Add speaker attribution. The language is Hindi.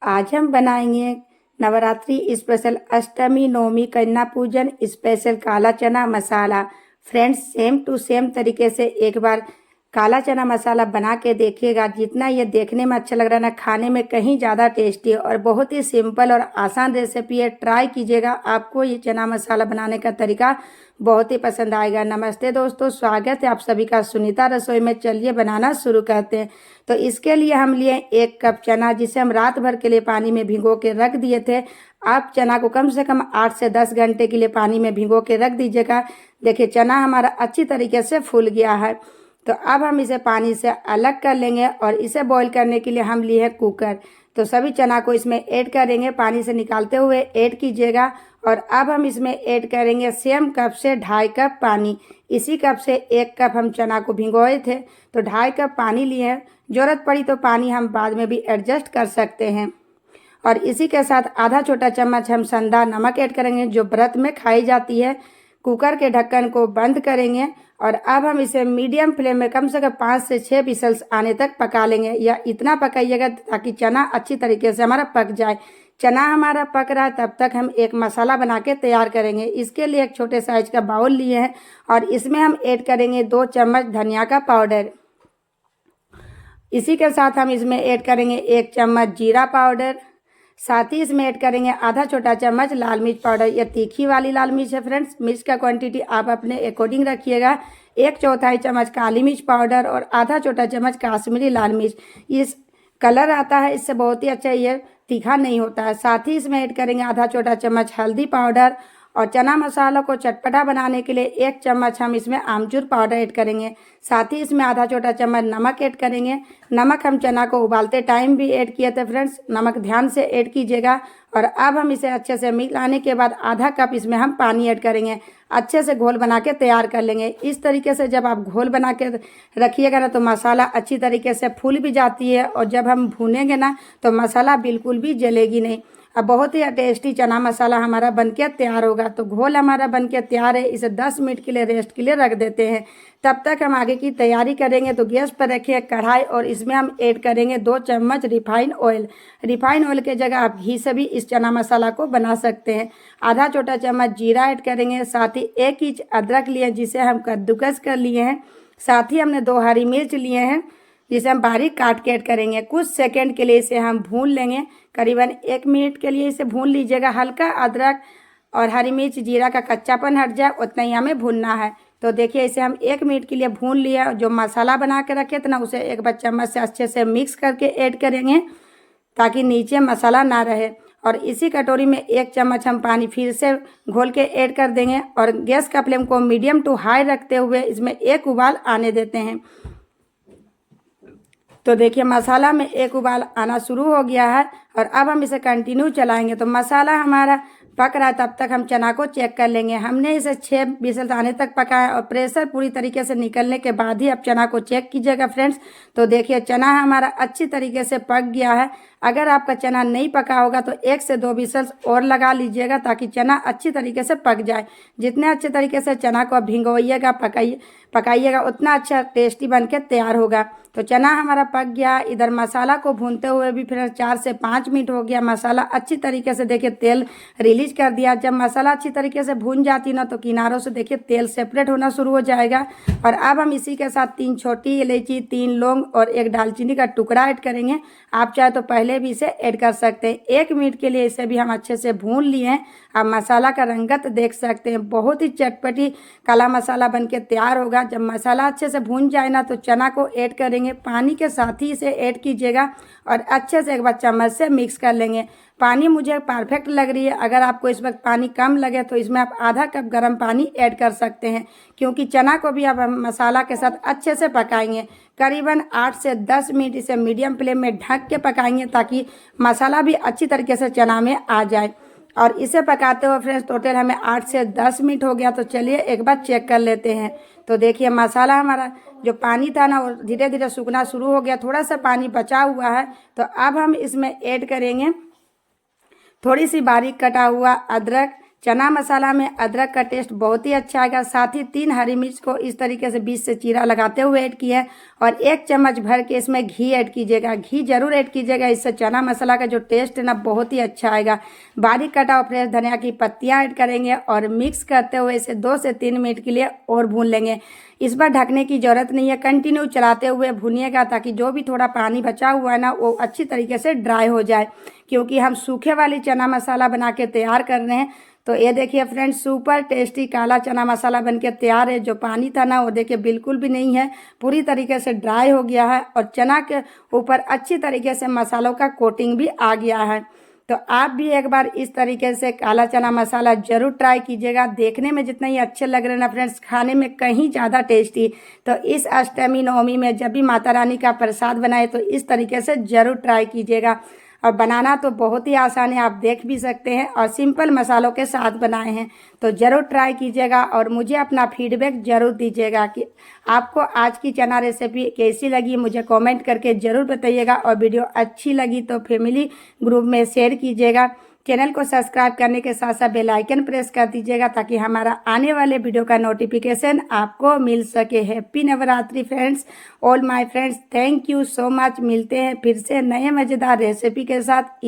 Speaker 1: आज हम बनाएंगे नवरात्रि स्पेशल अष्टमी नवमी कन्या पूजन स्पेशल काला चना मसाला। फ्रेंड्स, सेम टू सेम तरीके से एक बार काला चना मसाला बना के देखिएगा। जितना ये देखने में अच्छा लग रहा है ना, खाने में कहीं ज़्यादा टेस्टी है और बहुत ही सिंपल और आसान रेसिपी है। ट्राई कीजिएगा, आपको ये चना मसाला बनाने का तरीका बहुत ही पसंद आएगा। नमस्ते दोस्तों, स्वागत है आप सभी का सुनीता रसोई में। चलिए बनाना शुरू करते हैं। तो इसके लिए हम लिए 1 कप चना, जिसे हम रात भर के लिए पानी में भिगो के रख दिए थे। आप चना को कम से कम 8 से 10 घंटे के लिए पानी में भिगो के रख दीजिएगा। देखिए चना हमारा अच्छी तरीके से फूल गया है। तो अब हम इसे पानी से अलग कर लेंगे और इसे बॉईल करने के लिए हम लिए हैं कुकर। तो सभी चना को इसमें ऐड करेंगे, पानी से निकालते हुए ऐड कीजिएगा। और अब हम इसमें ऐड करेंगे सेम कप से 2.5 कप पानी। इसी कप से 1 कप हम चना को भिगोए थे, तो 2.5 कप पानी लिए हैं। ज़रूरत पड़ी तो पानी हम बाद में भी एडजस्ट कर सकते हैं। और इसी के साथ आधा छोटा चम्मच हम संदा नमक ऐड करेंगे, जो व्रत में खाई जाती है। कुकर के ढक्कन को बंद करेंगे और अब हम इसे मीडियम फ्लेम में कम से कम 5 से 6 विसल्स आने तक पका लेंगे। या इतना पकाइएगा ताकि चना अच्छी तरीके से हमारा पक जाए। चना हमारा पक रहा है, तब तक हम एक मसाला बना के तैयार करेंगे। इसके लिए एक छोटे साइज का बाउल लिए हैं और इसमें हम ऐड करेंगे 2 चम्मच धनिया का पाउडर। इसी के साथ हम इसमें ऐड करेंगे 1 चम्मच जीरा पाउडर। साथ ही इसमें ऐड करेंगे आधा छोटा चम्मच लाल मिर्च पाउडर। यह तीखी वाली लाल मिर्च है फ्रेंड्स। मिर्च का क्वांटिटी आप अपने अकॉर्डिंग रखिएगा। 1/4 चम्मच काली मिर्च पाउडर और आधा छोटा चम्मच काश्मीरी लाल मिर्च। इस कलर आता है, इससे बहुत ही अच्छा ये तीखा नहीं होता है। साथ ही इसमें ऐड करेंगे आधा छोटा चम्मच हल्दी पाउडर। और चना मसाला को चटपटा बनाने के लिए 1 चम्मच हम इसमें आमचूर पाउडर ऐड करेंगे। साथ ही इसमें आधा छोटा चम्मच नमक ऐड करेंगे। नमक हम चना को उबालते टाइम भी ऐड किए थे फ्रेंड्स, नमक ध्यान से ऐड कीजिएगा। और अब हम इसे अच्छे से मिलाने के बाद आधा कप इसमें हम पानी ऐड करेंगे। अच्छे से घोल बना के तैयार कर लेंगे। इस तरीके से जब आप घोल बना के रखिएगा ना, तो मसाला अच्छी तरीके से फूल भी जाती है और जब हम भूनेंगे ना, तो मसाला बिल्कुल भी जलेगी नहीं। अब बहुत ही टेस्टी चना मसाला हमारा बनके तैयार होगा। तो घोल हमारा बनके तैयार है। इसे 10 मिनट के लिए रेस्ट के लिए रख देते हैं। तब तक हम आगे की तैयारी करेंगे। तो गैस पर रखिए कढ़ाई और इसमें हम ऐड करेंगे 2 चम्मच रिफाइंड ऑयल। रिफाइंड ऑयल के जगह आप घी से भी इस चना मसाला को बना सकते हैं। आधा छोटा चम्मच जीरा ऐड करेंगे। साथ ही 1 इंच अदरक लिए, जिसे हम कद्दूकस कर लिए हैं। साथ ही हमने 2 हरी मिर्च लिए हैं, जिसे हम बारीक काट के ऐड करेंगे। कुछ सेकंड के लिए इसे हम भून लेंगे। करीबन 1 मिनट के लिए इसे भून लीजिएगा। हल्का अदरक और हरी मिर्च जीरा का कच्चापन हट जाए, उतना ही हमें भूनना है। तो देखिए इसे हम 1 मिनट के लिए भून लिया। जो मसाला बना के रखे थे ना, उसे 1 चम्मच से अच्छे से मिक्स करके ऐड करेंगे, ताकि नीचे मसाला ना रहे। और इसी कटोरी में 1 चम्मच हम पानी फिर से घोल के ऐड कर देंगे और गैस का फ्लेम को मीडियम टू हाई रखते हुए इसमें 1 उबाल आने देते हैं। तो देखिए मसाला में 1 उबाल आना शुरू हो गया है और अब हम इसे कंटिन्यू चलाएंगे। तो मसाला हमारा पक रहा है, तब तक हम चना को चेक कर लेंगे। हमने इसे 6 विसल आने तक पकाया और प्रेशर पूरी तरीके से निकलने के बाद ही अब चना को चेक कीजिएगा फ्रेंड्स। तो देखिए चना हमारा अच्छी तरीके से पक गया है। अगर आपका चना नहीं पका होगा तो 1 से 2 विसल और लगा लीजिएगा, ताकि चना अच्छी तरीके से पक जाए। जितने अच्छे तरीके से चना को भिगोइएगा पकाइएगा, उतना अच्छा टेस्टी बन के तैयार होगा। तो चना हमारा पक गया। इधर मसाला को भूनते हुए भी फिर 4 से 5 मिनट हो गया। मसाला अच्छी तरीके से देखिए तेल रिलीज कर दिया। जब मसाला अच्छी तरीके से भून जाती ना, तो किनारों से देखिए तेल सेपरेट होना शुरू हो जाएगा। और अब हम इसी के साथ 3 छोटी इलायची, 3 लौंग और 1 दालचीनी का टुकड़ा ऐड करेंगे। आप चाहे तो पहले भी इसे ऐड कर सकते हैं। 1 मिनट के लिए इसे भी हम अच्छे से भून लिए हैं। आप मसाला का रंगत देख सकते हैं, बहुत ही चटपटी काला मसाला बनके तैयार होगा। जब मसाला अच्छे से भून जाए ना, तो चना को ऐड करेंगे। पानी के साथ ही इसे ऐड कीजिएगा और अच्छे से 1 चम्मच से मिक्स कर लेंगे। पानी मुझे परफेक्ट लग रही है। अगर आपको इस वक्त पानी कम लगे तो इसमें आप आधा कप गर्म पानी ऐड कर सकते हैं, क्योंकि चना को भी अब हम मसाला के साथ अच्छे से पकाएंगे। करीबन 8 से 10 मिनट इसे मीडियम फ्लेम में ढक के पकाएंगे, ताकि मसाला भी अच्छी तरीके से चना में आ जाए। और इसे पकाते हुए फ्रेंड्स टोटल हमें 8 से 10 मिनट हो गया। तो चलिए एक बार चेक कर लेते हैं। तो देखिए मसाला हमारा जो पानी था ना, वो धीरे धीरे सूखना शुरू हो गया। थोड़ा सा पानी बचा हुआ है। तो अब हम इसमें ऐड करेंगे थोड़ी सी बारीक कटा हुआ अदरक, चना मसाला में अदरक का टेस्ट बहुत ही अच्छा आएगा। साथ ही 3 हरी मिर्च को इस तरीके से बीच से चीरा लगाते हुए ऐड किया है और 1 चम्मच भर के इसमें घी ऐड कीजिएगा। घी जरूर ऐड कीजिएगा, इससे चना मसाला का जो टेस्ट है ना बहुत ही अच्छा आएगा। बारीक कटा हुआ फ्रेश धनिया की पत्तियां ऐड करेंगे और मिक्स करते हुए इसे 2 से 3 मिनट के लिए और भून लेंगे। इस बार ढकने की जरूरत नहीं है, कंटिन्यू चलाते हुए भूनिएगा ताकि जो भी थोड़ा पानी बचा हुआ है ना वो अच्छी तरीके से ड्राई हो जाए, क्योंकि हम सूखे वाली चना मसाला बना के तैयार कर रहे हैं। तो ये देखिए फ्रेंड्स, सुपर टेस्टी काला चना मसाला बनके तैयार है। जो पानी था ना वो देखिए बिल्कुल भी नहीं है, पूरी तरीके से ड्राई हो गया है और चना के ऊपर अच्छी तरीके से मसालों का कोटिंग भी आ गया है। तो आप भी एक बार इस तरीके से काला चना मसाला जरूर ट्राई कीजिएगा। देखने में जितना ही अच्छे लग रहे हैं ना फ्रेंड्स, खाने में कहीं ज़्यादा टेस्टी। तो इस अष्टमी नवमी में जब भी माता रानी का प्रसाद बनाए तो इस तरीके से जरूर ट्राई कीजिएगा। और बनाना तो बहुत ही आसान है, आप देख भी सकते हैं, और सिंपल मसालों के साथ बनाए हैं। तो ज़रूर ट्राई कीजिएगा और मुझे अपना फीडबैक ज़रूर दीजिएगा कि आपको आज की चना रेसिपी कैसी लगी। मुझे कमेंट करके ज़रूर बताइएगा और वीडियो अच्छी लगी तो फैमिली ग्रुप में शेयर कीजिएगा। चैनल को सब्सक्राइब करने के साथ साथ बेल आइकन प्रेस कर दीजिएगा ताकि हमारा आने वाले वीडियो का नोटिफिकेशन आपको मिल सके। Happy Navratri friends, all my friends, thank you so much. मिलते हैं फिर से नए मज़ेदार रेसिपी के साथ।